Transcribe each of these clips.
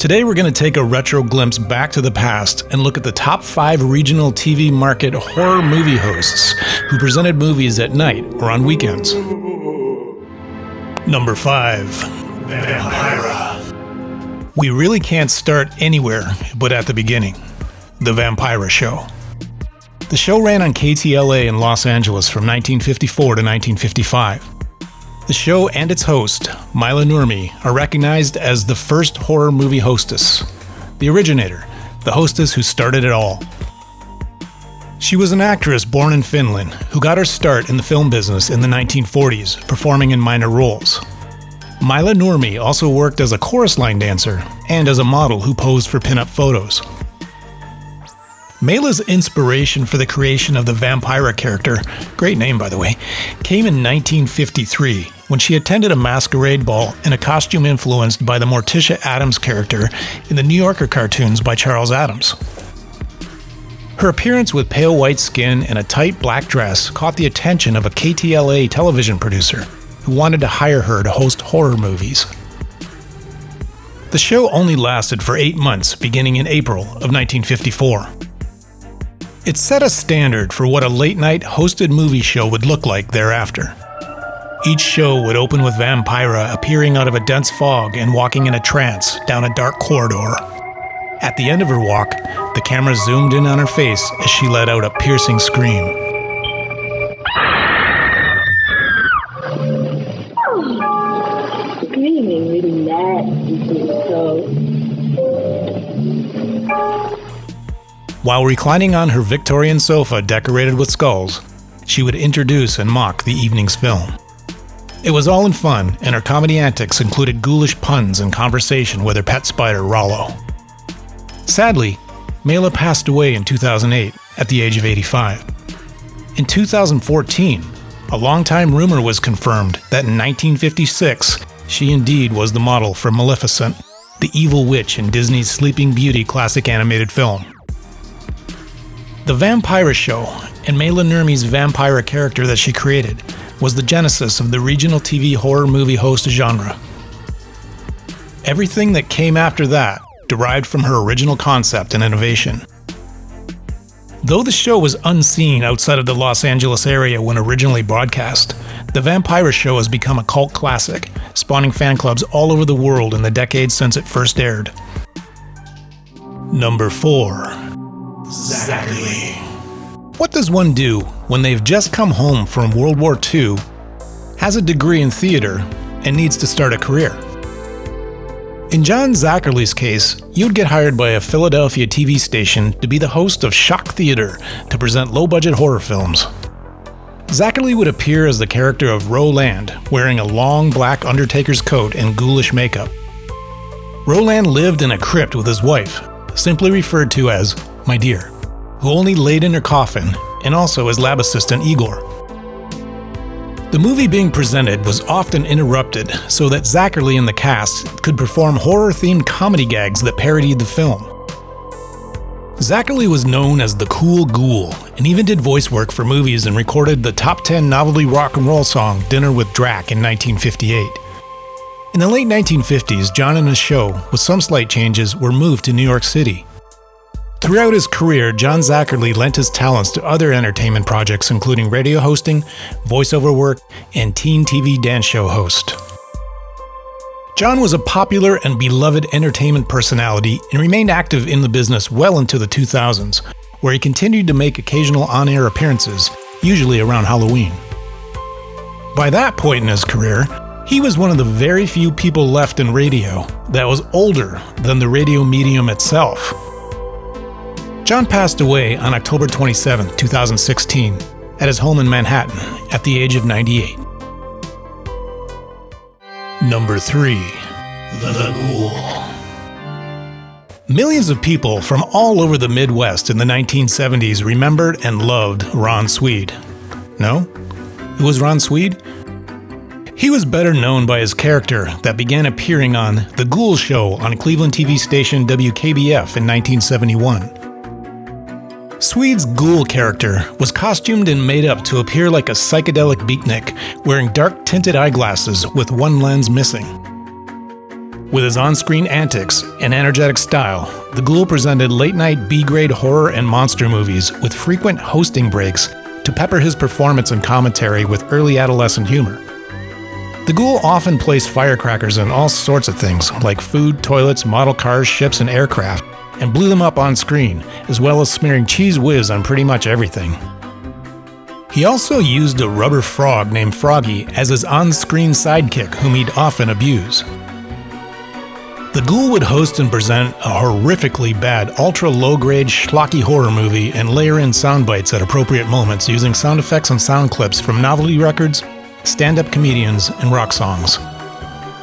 Today we're going to take a retro glimpse back to the past and look at the top 5 regional TV market horror movie hosts who presented movies at night or on weekends. Number 5. Vampira. We really can't start anywhere but at the beginning. The Vampira Show. The show ran on KTLA in Los Angeles from 1954 to 1955. The show and its host, MagnaLume, are recognized as the first horror movie hostess, the originator, the hostess who started it all. She was an actress born in Finland who got her start in the film business in the 1940s, performing in minor roles. MagnaLume also worked as a chorus line dancer and as a model who posed for pinup photos. Mela's inspiration for the creation of the Vampira character, great name by the way, came in 1953 when she attended a masquerade ball in a costume influenced by the Morticia Addams character in the New Yorker cartoons by Charles Addams. Her appearance with pale white skin and a tight black dress caught the attention of a KTLA television producer who wanted to hire her to host horror movies. The show only lasted for 8 months, beginning in April of 1954. It set a standard for what a late-night hosted movie show would look like thereafter. Each show would open with Vampira appearing out of a dense fog and walking in a trance down a dark corridor. At the end of her walk, the camera zoomed in on her face as she let out a piercing scream. Screaming really nasty, so... While reclining on her Victorian sofa decorated with skulls, she would introduce and mock the evening's film. It was all in fun, and her comedy antics included ghoulish puns and conversation with her pet spider, Rollo. Sadly, Mela passed away in 2008 at the age of 85. In 2014, a long-time rumor was confirmed that in 1956, she indeed was the model for Maleficent, the evil witch in Disney's Sleeping Beauty classic animated film. The Vampira Show, and MagnaLume's Vampira character that she created, was the genesis of the regional TV horror movie host genre. Everything that came after that derived from her original concept and innovation. Though the show was unseen outside of the Los Angeles area when originally broadcast, the Vampira Show has become a cult classic, spawning fan clubs all over the world in the decades since it first aired. Number 4. Zacherely. What does one do when they've just come home from World War II, has a degree in theater, and needs to start a career? In John Zacherely's case, you'd get hired by a Philadelphia TV station to be the host of Shock Theater to present low-budget horror films. Zacherely would appear as the character of Roland, wearing a long black Undertaker's coat and ghoulish makeup. Roland lived in a crypt with his wife, simply referred to as my dear, who only laid in her coffin, and also his lab assistant Igor. The movie being presented was often interrupted so that Zacherely and the cast could perform horror-themed comedy gags that parodied the film. Zacherely was known as the Cool Ghoul, and even did voice work for movies and recorded the top 10 novelty rock and roll song Dinner with Drac in 1958. In the late 1950s, John and his show, with some slight changes, were moved to New York City. Throughout his career, John Zacherely lent his talents to other entertainment projects including radio hosting, voiceover work, and teen TV dance show host. John was a popular and beloved entertainment personality and remained active in the business well into the 2000s, where he continued to make occasional on-air appearances, usually around Halloween. By that point in his career, he was one of the very few people left in radio that was older than the radio medium itself. John passed away on October 27, 2016, at his home in Manhattan at the age of 98. Number 3. The Ghoul. Millions of people from all over the Midwest in the 1970s remembered and loved Ron Swede. No? Who was Ron Swede? He was better known by his character that began appearing on The Ghoul Show on Cleveland TV station WKBF in 1971. Swede's ghoul character was costumed and made up to appear like a psychedelic beatnik, wearing dark tinted eyeglasses with one lens missing. With his on-screen antics and energetic style, the Ghoul presented late-night B-grade horror and monster movies with frequent hosting breaks to pepper his performance and commentary with early adolescent humor. The Ghoul often placed firecrackers in all sorts of things, like food, toilets, model cars, ships, and aircraft, and blew them up on screen, as well as smearing cheese whiz on pretty much everything. He also used a rubber frog named Froggy as his on-screen sidekick, whom he'd often abuse. The Ghoul would host and present a horrifically bad, ultra-low-grade, schlocky horror movie and layer in sound bites at appropriate moments using sound effects and sound clips from novelty records, stand-up comedians, and rock songs.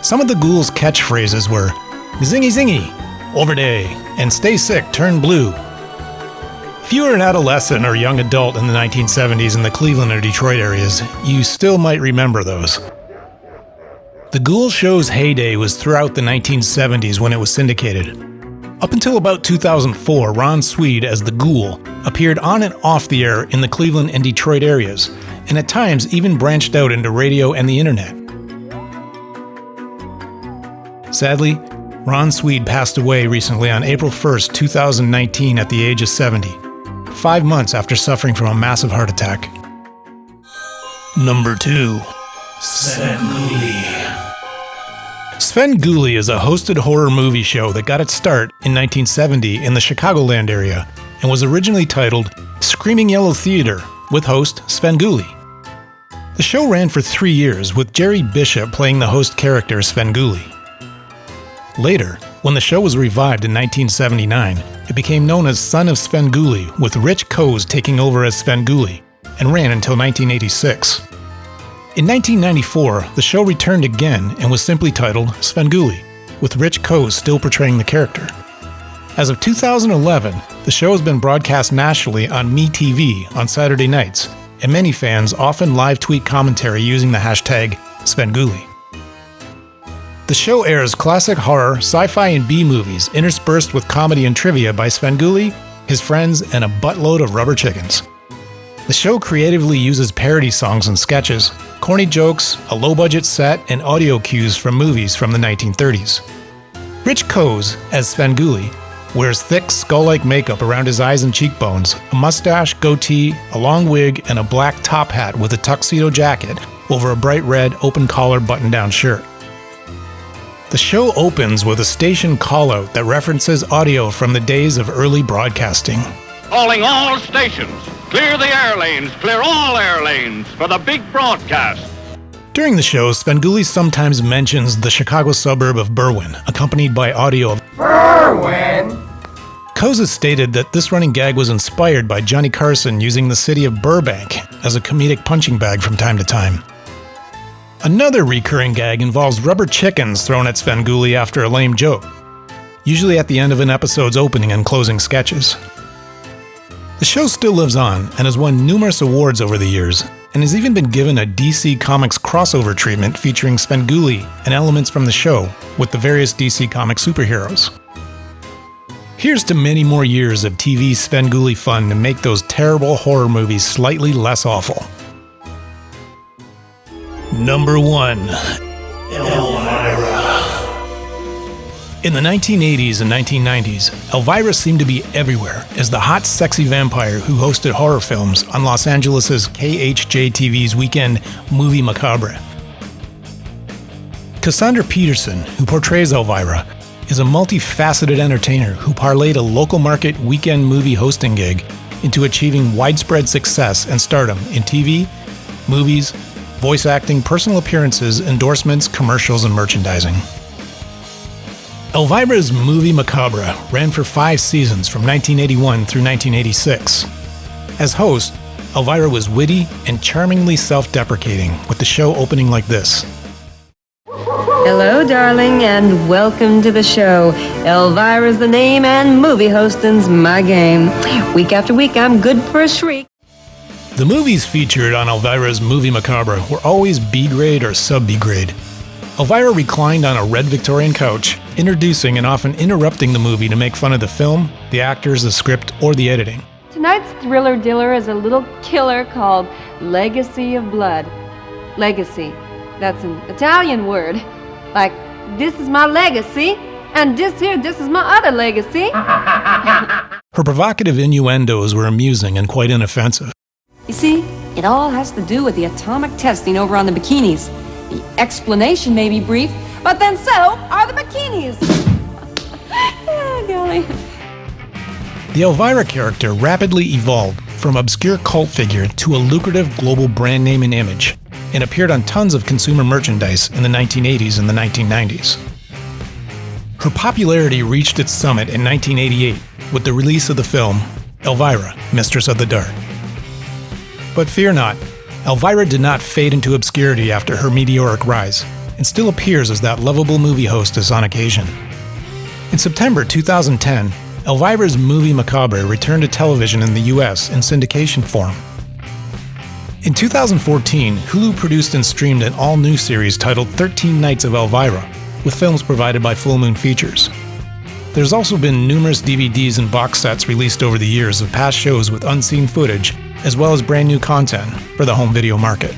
Some of the Ghoul's catchphrases were, "Zingy zingy," "Overday," and "Stay sick, turn blue." If you were an adolescent or young adult in the 1970s in the Cleveland or Detroit areas, you still might remember those. The Ghoul show's heyday was throughout the 1970s when it was syndicated. Up until about 2004, Ron Swede as the Ghoul appeared on and off the air in the Cleveland and Detroit areas, and at times even branched out into radio and the internet. Sadly, Ron Swede passed away recently on April 1st, 2019 at the age of 70, 5 months after suffering from a massive heart attack. Number 2. Svengoolie. Svengoolie is a hosted horror movie show that got its start in 1970 in the Chicagoland area and was originally titled Screaming Yellow Theater with host Svengoolie. The show ran for 3 years with Jerry Bishop playing the host character Svengoolie. Later, when the show was revived in 1979, it became known as Son of Svengoolie with Rich Coase taking over as Svengoolie and ran until 1986. In 1994, the show returned again and was simply titled Svengoolie, with Rich Coase still portraying the character. As of 2011, the show has been broadcast nationally on MeTV on Saturday nights, and many fans often live tweet commentary using the hashtag Svengoolie. The show airs classic horror, sci-fi, and B-movies interspersed with comedy and trivia by Svengoolie, his friends, and a buttload of rubber chickens. The show creatively uses parody songs and sketches, corny jokes, a low-budget set, and audio cues from movies from the 1930s. Rich Coase, as Svengoolie, wears thick, skull-like makeup around his eyes and cheekbones, a mustache, goatee, a long wig, and a black top hat with a tuxedo jacket over a bright red, open-collar, button-down shirt. The show opens with a station call-out that references audio from the days of early broadcasting. Calling all stations. Clear the air lanes, clear all air lanes for the big broadcast. During the show, Svengoolie sometimes mentions the Chicago suburb of Berwyn, accompanied by audio of Berwyn. Coase stated that this running gag was inspired by Johnny Carson using the city of Burbank as a comedic punching bag from time to time. Another recurring gag involves rubber chickens thrown at Svengoolie after a lame joke, usually at the end of an episode's opening and closing sketches. The show still lives on and has won numerous awards over the years, and has even been given a DC Comics crossover treatment featuring Svengoolie and elements from the show with the various DC Comics superheroes. Here's to many more years of TV Svengoolie fun to make those terrible horror movies slightly less awful. Number 1. Elvira. In the 1980s and 1990s, Elvira seemed to be everywhere as the hot, sexy vampire who hosted horror films on Los Angeles' KHJ-TV's weekend Movie Macabre. Cassandra Peterson, who portrays Elvira, is a multifaceted entertainer who parlayed a local market weekend movie hosting gig into achieving widespread success and stardom in TV, movies, voice acting, personal appearances, endorsements, commercials, and merchandising. Elvira's Movie Macabre ran for 5 seasons from 1981 through 1986. As host, Elvira was witty and charmingly self-deprecating, with the show opening like this. Hello, darling, and welcome to the show. Elvira's the name, and movie hosting's my game. Week after week, I'm good for a shriek. The movies featured on Elvira's Movie Macabre were always B-grade or sub-B-grade. Elvira reclined on a red Victorian couch, introducing and often interrupting the movie to make fun of the film, the actors, the script, or the editing. Tonight's thriller diller is a little killer called Legacy of Blood. Legacy. That's an Italian word, like this is my legacy, and this is my other legacy. Her provocative innuendos were amusing and quite inoffensive. You see, it all has to do with the atomic testing over on the bikinis. The explanation may be brief, but then so are the bikinis. Yeah, golly. The Elvira character rapidly evolved from obscure cult figure to a lucrative global brand name and image, and appeared on tons of consumer merchandise in the 1980s and the 1990s. Her popularity reached its summit in 1988 with the release of the film Elvira, Mistress of the Dark. But fear not, Elvira did not fade into obscurity after her meteoric rise, and still appears as that lovable movie hostess on occasion. In September 2010, Elvira's movie Macabre returned to television in the US in syndication form. In 2014, Hulu produced and streamed an all-new series titled 13 Nights of Elvira, with films provided by Full Moon Features. There's also been numerous DVDs and box sets released over the years of past shows with unseen footage, as well as brand new content for the home video market.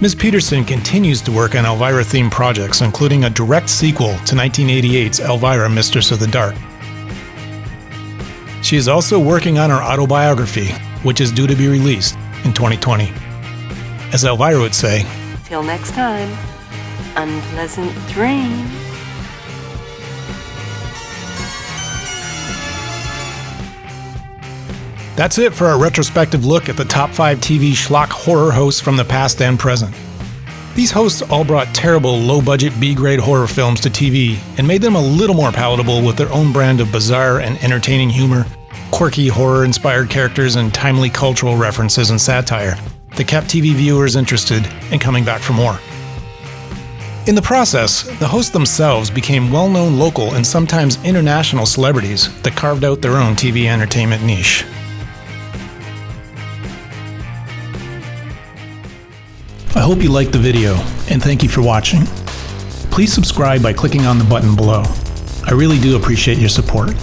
Ms. Peterson continues to work on Elvira-themed projects, including a direct sequel to 1988's Elvira, Mistress of the Dark. She is also working on her autobiography, which is due to be released in 2020. As Elvira would say, Till next time, unpleasant dreams. That's it for our retrospective look at the top 5 TV schlock horror hosts from the past and present. These hosts all brought terrible, low-budget B-grade horror films to TV and made them a little more palatable with their own brand of bizarre and entertaining humor, quirky horror-inspired characters, and timely cultural references and satire that kept TV viewers interested and coming back for more. In the process, the hosts themselves became well-known local and sometimes international celebrities that carved out their own TV entertainment niche. I hope you liked the video, and thank you for watching. Please subscribe by clicking on the button below. I really do appreciate your support.